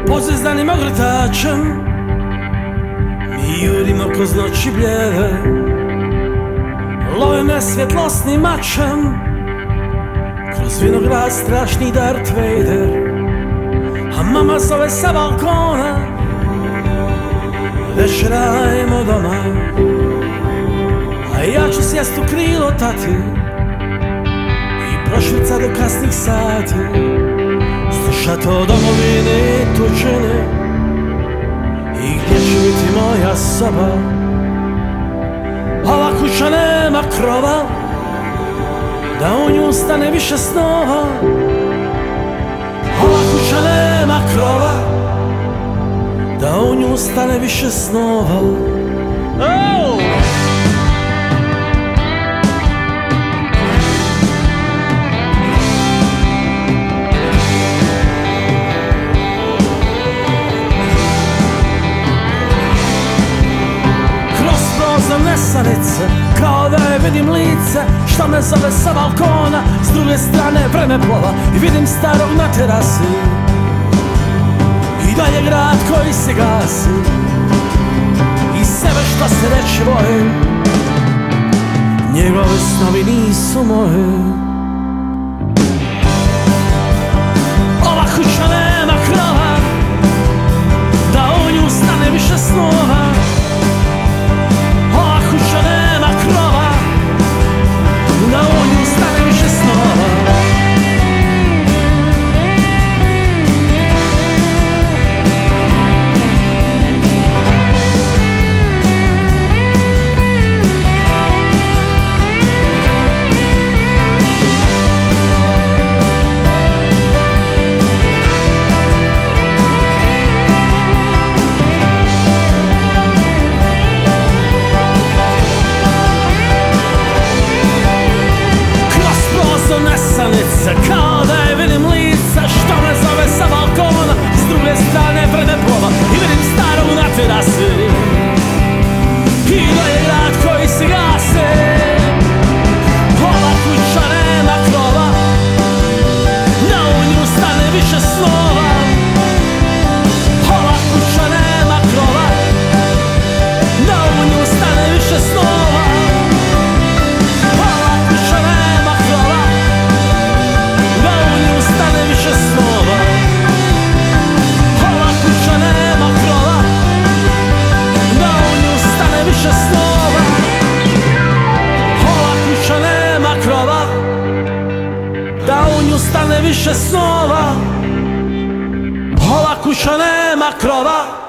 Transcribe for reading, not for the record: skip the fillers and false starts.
Pozizdanim ogrtačem mi jurimo kroz noći bljeve, lovime svjetlosnim mačem kroz vinograd strašni Darth Vader. A mama zove sa balkona, večerajmo doma, a ja ću sjest u krilo tati i prošvica do kasnih sati, slušat o domovini i tuđini i gdje će biti moja soba. Ova kuća nema krova, da u nju stane više snova. Ova kuća nema krova, da u nju stane više snova. Oh! Nesanice, kao da je vidim lice što me zove sa balkona, s druge strane vremeplova i vidim starog na terasi i dalje grad koji se gasi i sebe što se reći bojim, njegove snovi nisu moje. Ova kuća nema krova, da u nju stane više snova. Kao da je vidim lica što me zove sa balkona, s druge strane vremeplova i vidim starog na terasi i dalje grad koji se gase. Ova kuća nema krova, da u nju stane više snova. Ova kuća nema krova, da u nju stane više snova. Stane više snova. Ova kuća nema krova.